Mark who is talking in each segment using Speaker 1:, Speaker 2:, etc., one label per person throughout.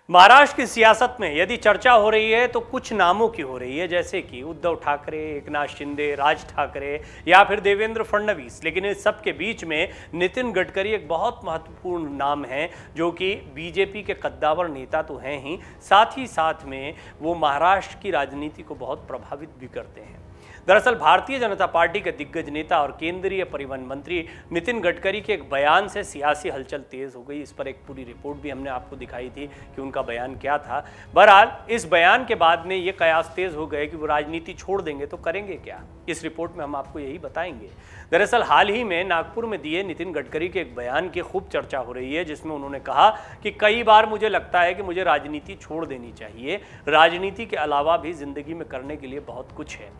Speaker 1: महाराष्ट्र की सियासत में यदि चर्चा हो रही है तो कुछ नामों की हो रही है, जैसे कि उद्धव ठाकरे, एकनाथ शिंदे, राज ठाकरे या फिर देवेंद्र फडणवीस। लेकिन इस सब के बीच में नितिन गडकरी एक बहुत महत्वपूर्ण नाम है, जो कि बीजेपी के कद्दावर नेता तो हैं ही, साथ ही साथ में वो महाराष्ट्र की राजनीति को बहुत प्रभावित भी करते हैं। दरअसल भारतीय जनता पार्टी के दिग्गज नेता और केंद्रीय परिवहन मंत्री नितिन गडकरी के एक बयान से सियासी हलचल तेज हो गई। इस पर एक पूरी रिपोर्ट भी हमने आपको दिखाई थी कि उनका बयान क्या था। बहरहाल इस बयान के बाद में ये कयास तेज हो गए कि वो राजनीति छोड़ देंगे तो करेंगे क्या, इस रिपोर्ट में हम आपको यही बताएंगे। दरअसल हाल ही में नागपुर में दिए नितिन गडकरी के एक बयान की खूब चर्चा हो रही है, जिसमें उन्होंने कहा कि कई बार मुझे लगता है कि मुझे राजनीति छोड़ देनी चाहिए, राजनीति के अलावा भी जिंदगी में करने के लिए बहुत कुछ है।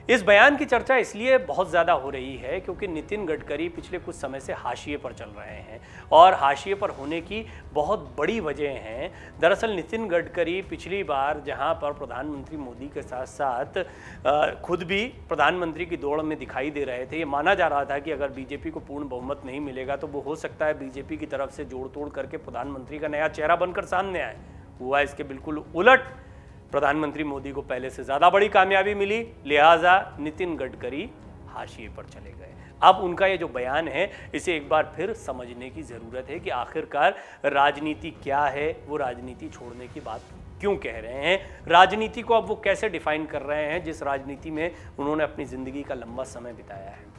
Speaker 1: इस बयान की चर्चा इसलिए बहुत ज़्यादा हो रही है क्योंकि नितिन गडकरी पिछले कुछ समय से हाशिए पर चल रहे हैं, और हाशिए पर होने की बहुत बड़ी वजह हैं। दरअसल नितिन गडकरी पिछली बार जहां पर प्रधानमंत्री मोदी के साथ साथ खुद भी प्रधानमंत्री की दौड़ में दिखाई दे रहे थे, ये माना जा रहा था कि अगर बीजेपी को पूर्ण बहुमत नहीं मिलेगा तो वो हो सकता है बीजेपी की तरफ से जोड़ तोड़ करके प्रधानमंत्री का नया चेहरा बनकर सामने आए। हुआ इसके बिल्कुल उलट, प्रधानमंत्री मोदी को पहले से ज्यादा बड़ी कामयाबी मिली, लिहाजा नितिन गडकरी हाशिए पर चले गए। अब उनका ये जो बयान है, इसे एक बार फिर समझने की जरूरत है कि आखिरकार राजनीति क्या है, वो राजनीति छोड़ने की बात क्यों कह रहे हैं, राजनीति को अब वो कैसे डिफाइन कर रहे हैं जिस राजनीति में उन्होंने अपनी जिंदगी का लंबा समय बिताया है।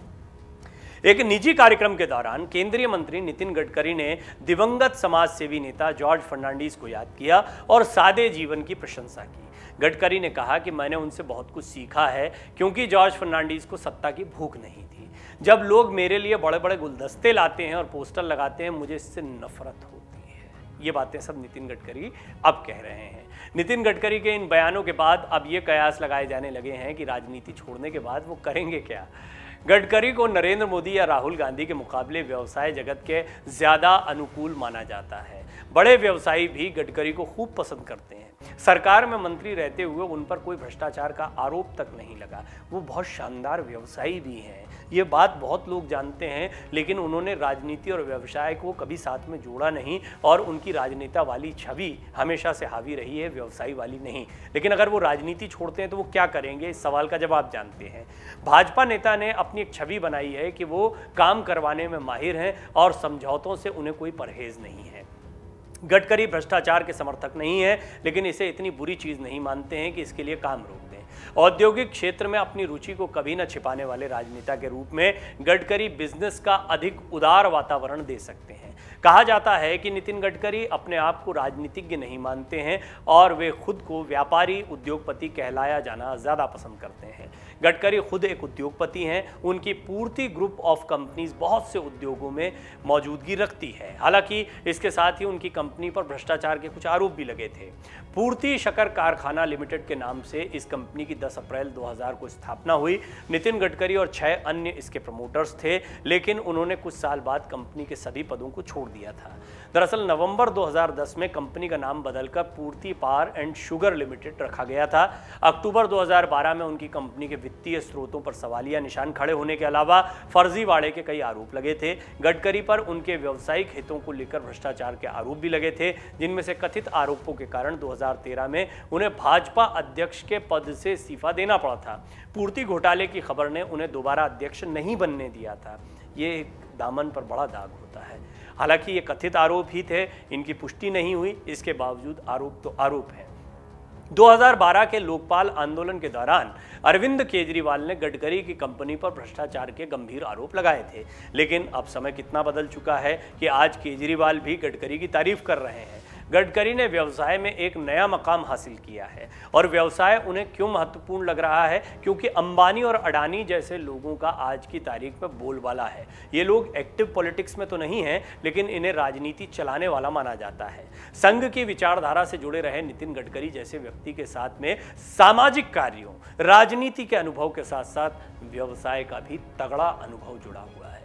Speaker 1: एक निजी कार्यक्रम के दौरान केंद्रीय मंत्री नितिन गडकरी ने दिवंगत समाज सेवी नेता जॉर्ज फर्नांडीज को याद किया और सादे जीवन की प्रशंसा की। गडकरी ने कहा कि मैंने उनसे बहुत कुछ सीखा है, क्योंकि जॉर्ज फर्नांडीज को सत्ता की भूख नहीं थी। जब लोग मेरे लिए बड़े बड़े गुलदस्ते लाते हैं और पोस्टर लगाते हैं, मुझे इससे नफरत होती है। ये बातें सब नितिन गडकरी अब कह रहे हैं। नितिन गडकरी के इन बयानों के बाद अब ये कयास लगाए जाने लगे हैं कि राजनीति छोड़ने के बाद वो करेंगे क्या। गडकरी को नरेंद्र मोदी या राहुल गांधी के मुकाबले व्यवसाय जगत के ज़्यादा अनुकूल माना जाता है। बड़े व्यवसायी भी गडकरी को खूब पसंद करते हैं। सरकार में मंत्री रहते हुए उन पर कोई भ्रष्टाचार का आरोप तक नहीं लगा। वो बहुत शानदार व्यवसायी भी हैं, ये बात बहुत लोग जानते हैं, लेकिन उन्होंने राजनीति और व्यवसाय को कभी साथ में जोड़ा नहीं, और उनकी राजनेता वाली छवि हमेशा से हावी रही है, व्यवसायी वाली नहीं। लेकिन अगर वो राजनीति छोड़ते हैं तो वो क्या करेंगे, इस सवाल का जवाब जानते हैं। भाजपा नेता ने अपनी एक छवि बनाई है कि वो काम करवाने में माहिर हैं और समझौतों से उन्हें कोई परहेज नहीं है। गडकरी भ्रष्टाचार के समर्थक नहीं है, लेकिन इसे इतनी बुरी चीज नहीं मानते हैं कि इसके लिए काम रोक दें। औद्योगिक क्षेत्र में अपनी रुचि को कभी न छिपाने वाले राजनेता के रूप में गडकरी बिजनेस का अधिक उदार वातावरण दे सकते हैं। कहा जाता है कि नितिन गडकरी अपने आप को राजनीतिज्ञ नहीं मानते हैं और वे खुद को व्यापारी उद्योगपति कहलाया जाना ज़्यादा पसंद करते हैं। गडकरी खुद एक उद्योगपति हैं, उनकी पूर्ति ग्रुप ऑफ कंपनीज बहुत से उद्योगों में मौजूदगी रखती है। हालांकि इसके साथ ही उनकी कंपनी पर भ्रष्टाचार के कुछ आरोप भी लगे थे। पूर्ति शक्कर कारखाना लिमिटेड के नाम से इस कंपनी की 10 अप्रैल 2000 को स्थापना हुई। नितिन गडकरी और 6 अन्य इसके प्रमोटर्स थे, लेकिन उन्होंने कुछ साल बाद कंपनी के सभी पदों को छोड़ दिया था। दरअसल नवंबर 2010 में कंपनी का नाम बदलकर पूर्ति पावर एंड शुगर लिमिटेड रखा गया था। अक्टूबर 2012 में उनकी कंपनी के वित्तीय स्रोतों पर सवालिया निशान खड़े होने के अलावा फर्जीवाड़े के कई आरोप लगे थे। गडकरी पर उनके व्यावसायिक हितों को लेकर भ्रष्टाचार के आरोप भी लगे थे, जिनमें से कथित आरोपों के कारण 2013 में उन्हें भाजपा अध्यक्ष के पद से इस्तीफा देना पड़ा था। पूर्ति घोटाले की खबर ने उन्हें दोबारा अध्यक्ष नहीं बनने दिया था। ये एक दामन पर बड़ा दाग होता है। हालांकि ये कथित आरोप ही थे, इनकी पुष्टि नहीं हुई, इसके बावजूद आरोप तो आरोप है। 2012 के लोकपाल आंदोलन के दौरान अरविंद केजरीवाल ने गडकरी की कंपनी पर भ्रष्टाचार के गंभीर आरोप लगाए थे, लेकिन अब समय कितना बदल चुका है कि आज केजरीवाल भी गडकरी की तारीफ कर रहे हैं। गडकरी ने व्यवसाय में एक नया मकाम हासिल किया है, और व्यवसाय उन्हें क्यों महत्वपूर्ण लग रहा है, क्योंकि अंबानी और अडानी जैसे लोगों का आज की तारीख में बोलबाला है। ये लोग एक्टिव पॉलिटिक्स में तो नहीं हैं, लेकिन इन्हें राजनीति चलाने वाला माना जाता है। संघ की विचारधारा से जुड़े रहे नितिन गडकरी जैसे व्यक्ति के साथ में सामाजिक कार्यों, राजनीति के अनुभव के साथ साथ व्यवसाय का भी तगड़ा अनुभव जुड़ा हुआ है।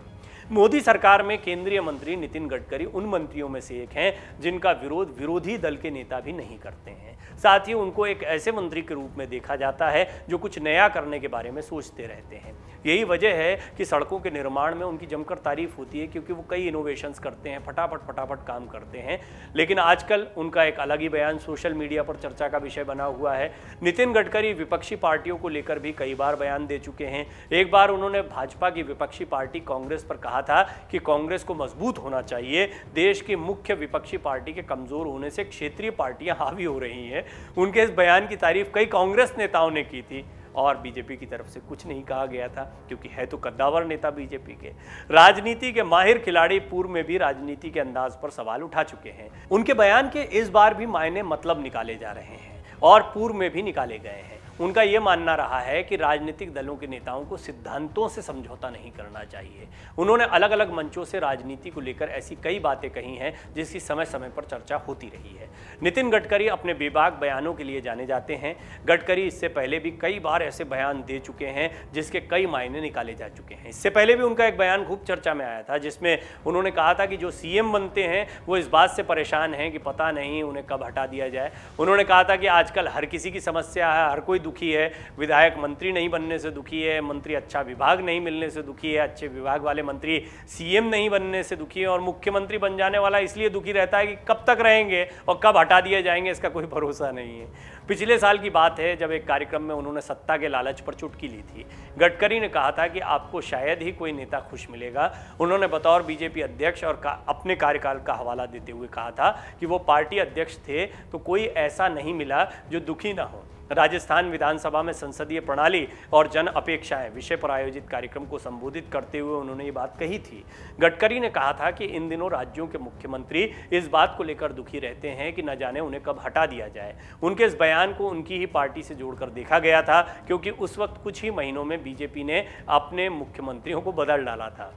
Speaker 1: मोदी सरकार में केंद्रीय मंत्री नितिन गडकरी उन मंत्रियों में से एक हैं जिनका विरोध विरोधी दल के नेता भी नहीं करते हैं। साथ ही उनको एक ऐसे मंत्री के रूप में देखा जाता है जो कुछ नया करने के बारे में सोचते रहते हैं। यही वजह है कि सड़कों के निर्माण में उनकी जमकर तारीफ होती है, क्योंकि वो कई इनोवेशंस करते हैं, फटाफट काम करते हैं। लेकिन आजकल उनका एक अलग ही बयान सोशल मीडिया पर चर्चा का विषय बना हुआ है। नितिन गडकरी विपक्षी पार्टियों को लेकर भी कई बार बयान दे चुके हैं। एक बार उन्होंने भाजपा की विपक्षी पार्टी कांग्रेस पर कहा था कि कांग्रेस को मजबूत होना चाहिए, देश की मुख्य विपक्षी पार्टी के कमजोर होने से क्षेत्रीय पार्टियां हावी हो रही हैं। उनके इस बयान की तारीफ कई कांग्रेस नेताओं ने की थी और बीजेपी की तरफ से कुछ नहीं कहा गया था, क्योंकि है तो कद्दावर नेता बीजेपी के। राजनीति के माहिर खिलाड़ी पूर्व में भी राजनीति के अंदाज पर सवाल उठा चुके हैं। उनके बयान के इस बार भी मायने मतलब निकाले जा रहे हैं और पूर्व में भी निकाले गए हैं। उनका यह मानना रहा है कि राजनीतिक दलों के नेताओं को सिद्धांतों से समझौता नहीं करना चाहिए। उन्होंने अलग अलग मंचों से राजनीति को लेकर ऐसी कई बातें कही हैं जिसकी समय समय पर चर्चा होती रही है। नितिन गडकरी अपने बेबाक बयानों के लिए जाने जाते हैं। गडकरी इससे पहले भी कई बार ऐसे बयान दे चुके हैं जिसके कई मायने निकाले जा चुके हैं। इससे पहले भी उनका एक बयान खूब चर्चा में आया था, जिसमें उन्होंने कहा था कि जो सीएम बनते हैं वो इस बात से परेशान हैं कि पता नहीं उन्हें कब हटा दिया जाए। उन्होंने कहा था कि आजकल हर किसी की समस्या है, हर कोई दुखी है। विधायक मंत्री नहीं बनने से दुखी है, मंत्री अच्छा विभाग नहीं मिलने से दुखी है, अच्छे विभाग वाले मंत्री सीएम नहीं बनने से दुखी है, और मुख्यमंत्री बन जाने वाला इसलिए दुखी रहता है कि कब तक रहेंगे और कब हटा दिए जाएंगे, इसका कोई भरोसा नहीं है। पिछले साल की बात है जब एक कार्यक्रम में उन्होंने सत्ता के लालच पर चुटकी ली थी। गडकरी ने कहा था कि आपको शायद ही कोई नेता खुश मिलेगा। उन्होंने बतौर बीजेपी अध्यक्ष और अपने कार्यकाल का हवाला देते हुए कहा था कि वो पार्टी अध्यक्ष थे तो कोई ऐसा नहीं मिला जो दुखी ना हो। राजस्थान विधानसभा में संसदीय प्रणाली और जन अपेक्षाएं विषय पर आयोजित कार्यक्रम को संबोधित करते हुए उन्होंने ये बात कही थी। गडकरी ने कहा था कि इन दिनों राज्यों के मुख्यमंत्री इस बात को लेकर दुखी रहते हैं कि न जाने उन्हें कब हटा दिया जाए। उनके इस बयान को उनकी ही पार्टी से जोड़कर देखा गया था, क्योंकि उस वक्त कुछ ही महीनों में बीजेपी ने अपने मुख्यमंत्रियों को बदल डाला था।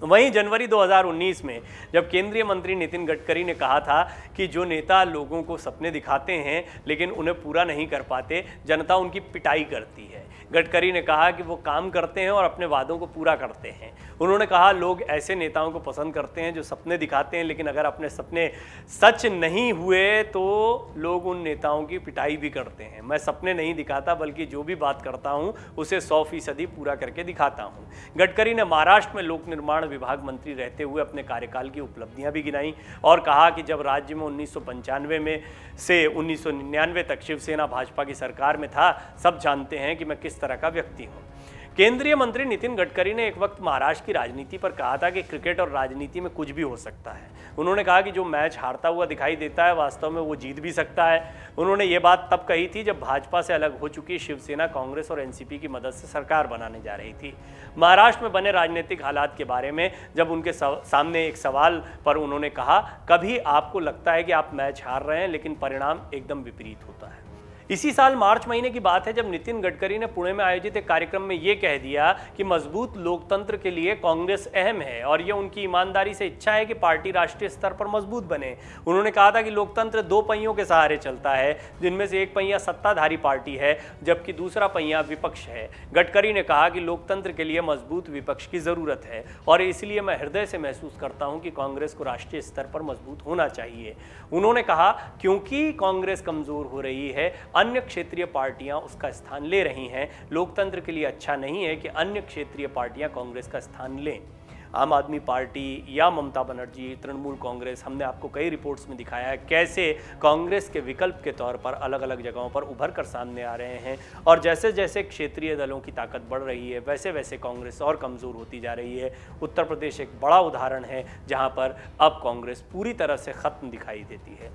Speaker 1: वहीं जनवरी 2019 में जब केंद्रीय मंत्री नितिन गडकरी ने कहा था कि जो नेता लोगों को सपने दिखाते हैं लेकिन उन्हें पूरा नहीं कर पाते, जनता उनकी पिटाई करती है। गडकरी ने कहा कि वो काम करते हैं और अपने वादों को पूरा करते हैं। उन्होंने कहा लोग ऐसे नेताओं को पसंद करते हैं जो सपने दिखाते हैं, लेकिन अगर अपने सपने सच नहीं हुए तो लोग उन नेताओं की पिटाई भी करते हैं। मैं सपने नहीं दिखाता, बल्कि जो भी बात करता हूं उसे 100% पूरा करके दिखाता हूं। गडकरी ने महाराष्ट्र में लोक निर्माण विभाग मंत्री रहते हुए अपने कार्यकाल की उपलब्धियां भी गिनाई और कहा कि जब राज्य में 1995 में से 1999 तक शिवसेना भाजपा की सरकार में था, सब जानते हैं कि मैं किस तरह का व्यक्ति हूं। केंद्रीय मंत्री नितिन गडकरी ने एक वक्त महाराष्ट्र की राजनीति पर कहा था कि क्रिकेट और राजनीति में कुछ भी हो सकता है। उन्होंने कहा कि जो मैच हारता हुआ दिखाई देता है वास्तव में वो जीत भी सकता है। उन्होंने ये बात तब कही थी जब भाजपा से अलग हो चुकी शिवसेना कांग्रेस और एनसीपी की मदद से सरकार बनाने जा रही थी। महाराष्ट्र में बने राजनीतिक हालात के बारे में जब उनके सामने एक सवाल पर उन्होंने कहा, कभी आपको लगता है कि आप मैच हार रहे हैं लेकिन परिणाम एकदम विपरीत होता है। इसी साल मार्च महीने की बात है जब नितिन गडकरी ने पुणे में आयोजित एक कार्यक्रम में ये कह दिया कि मजबूत लोकतंत्र के लिए कांग्रेस अहम है और ये उनकी ईमानदारी से इच्छा है कि पार्टी राष्ट्रीय स्तर पर मजबूत बने। उन्होंने कहा था कि लोकतंत्र 2 पहियों के सहारे चलता है, जिनमें से एक पहिया सत्ताधारी पार्टी है जबकि दूसरा पहिया विपक्ष है। गडकरी ने कहा कि लोकतंत्र के लिए मजबूत विपक्ष की जरूरत है और इसलिए मैं हृदय से महसूस करता हूं कि कांग्रेस को राष्ट्रीय स्तर पर मजबूत होना चाहिए। उन्होंने कहा क्योंकि कांग्रेस कमजोर हो रही है, अन्य क्षेत्रीय पार्टियां उसका स्थान ले रही हैं। लोकतंत्र के लिए अच्छा नहीं है कि अन्य क्षेत्रीय पार्टियां कांग्रेस का स्थान लें। आम आदमी पार्टी या ममता बनर्जी, तृणमूल कांग्रेस, हमने आपको कई रिपोर्ट्स में दिखाया है कैसे कांग्रेस के विकल्प के तौर पर अलग अलग जगहों पर उभर कर सामने आ रहे हैं। और जैसे जैसे क्षेत्रीय दलों की ताकत बढ़ रही है वैसे वैसे कांग्रेस और कमज़ोर होती जा रही है। उत्तर प्रदेश एक बड़ा उदाहरण है जहां पर अब कांग्रेस पूरी तरह से ख़त्म दिखाई देती है।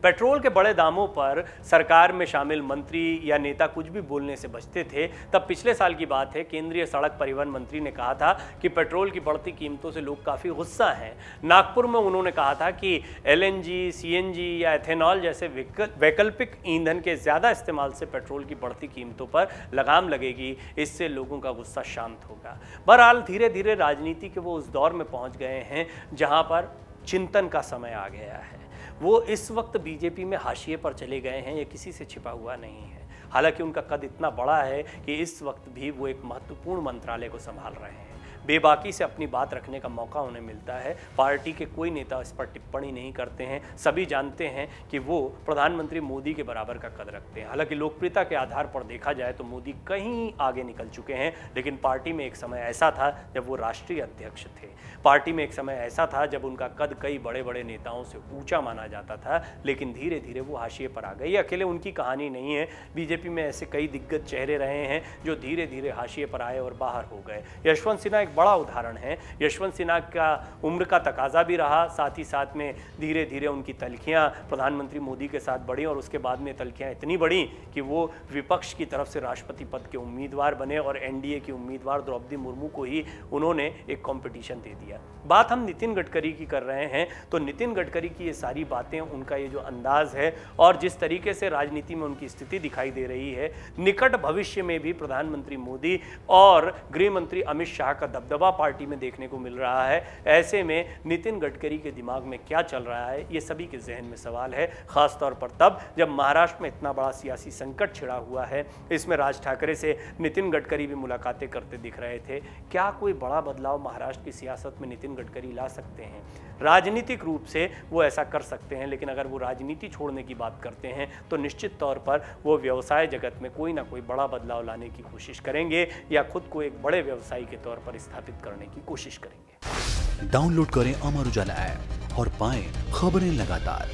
Speaker 1: पेट्रोल के बड़े दामों पर सरकार में शामिल मंत्री या नेता कुछ भी बोलने से बचते थे। तब पिछले साल की बात है, केंद्रीय सड़क परिवहन मंत्री ने कहा था कि पेट्रोल की बढ़ती कीमतों से लोग काफ़ी गुस्सा हैं। नागपुर में उन्होंने कहा था कि एलएनजी, सीएनजी या एथेनॉल जैसे वैकल्पिक ईंधन के ज़्यादा इस्तेमाल से पेट्रोल की बढ़ती कीमतों पर लगाम लगेगी, इससे लोगों का गुस्सा शांत होगा। बहरहाल धीरे धीरे राजनीति के वो उस दौर में पहुँच गए हैं जहाँ पर चिंतन का समय आ गया है। वो इस वक्त बीजेपी में हाशिए पर चले गए हैं, ये किसी से छिपा हुआ नहीं है। हालांकि उनका कद इतना बड़ा है कि इस वक्त भी वो एक महत्वपूर्ण मंत्रालय को संभाल रहे हैं। बेबाकी से अपनी बात रखने का मौका उन्हें मिलता है। पार्टी के कोई नेता इस पर टिप्पणी नहीं करते हैं। सभी जानते हैं कि वो प्रधानमंत्री मोदी के बराबर का कद रखते हैं। हालांकि लोकप्रियता के आधार पर देखा जाए तो मोदी कहीं आगे निकल चुके हैं, लेकिन पार्टी में एक समय ऐसा था जब वो राष्ट्रीय अध्यक्ष थे। पार्टी में एक समय ऐसा था जब उनका कद कई बड़े बड़े नेताओं से ऊंचा माना जाता था, लेकिन धीरे धीरे वो हाशिए पर आ गए। ये अकेले उनकी कहानी नहीं है। बीजेपी में ऐसे कई दिग्गज चेहरे रहे हैं जो धीरे धीरे हाशिए पर आए और बाहर हो गए। यशवंत सिन्हा एक बड़ा उदाहरण है। यशवंत सिन्हा का उम्र का तकाजा भी रहा, साथ ही साथ में धीरे धीरे उनकी तलखियां प्रधानमंत्री मोदी के साथ बढ़ी और उसके बाद में तलखियां इतनी बढ़ी कि वो विपक्ष की तरफ से राष्ट्रपति पद के उम्मीदवार बने और एनडीए की उम्मीदवार द्रौपदी मुर्मू को ही उन्होंने एक कंपटीशन दे दिया। बात हम नितिन गडकरी की कर रहे हैं, तो नितिन गडकरी की ये सारी बातें, उनका ये जो अंदाज है और जिस तरीके से राजनीति में उनकी स्थिति दिखाई दे रही है, निकट भविष्य में भी प्रधानमंत्री मोदी और गृह मंत्री अमित शाह का दबदबा पार्टी में देखने को मिल रहा है। ऐसे में नितिन गडकरी के दिमाग में क्या चल रहा है, ये सभी के जहन में सवाल है, खासतौर पर तब जब महाराष्ट्र में इतना बड़ा सियासी संकट छिड़ा हुआ है। इसमें राज ठाकरे से नितिन गडकरी भी मुलाकातें करते दिख रहे थे। क्या कोई बड़ा बदलाव महाराष्ट्र की सियासत में नितिन गडकरी ला सकते हैं? राजनीतिक रूप से वो ऐसा कर सकते हैं, लेकिन अगर वो राजनीति छोड़ने की बात करते हैं तो निश्चित तौर पर वो व्यवसाय जगत में कोई ना कोई बड़ा बदलाव लाने की कोशिश करेंगे या खुद को एक बड़े व्यवसायी के तौर पर स्थापित करने की कोशिश करेंगे।
Speaker 2: डाउनलोड करें अमर उजाला ऐप और पाएं खबरें लगातार।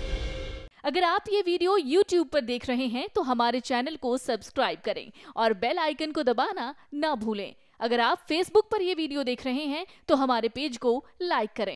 Speaker 3: अगर आप ये वीडियो YouTube पर देख रहे हैं तो हमारे चैनल को सब्सक्राइब करें और बेल आइकन को दबाना ना भूलें। अगर आप Facebook पर ये वीडियो देख रहे हैं तो हमारे पेज को लाइक करें।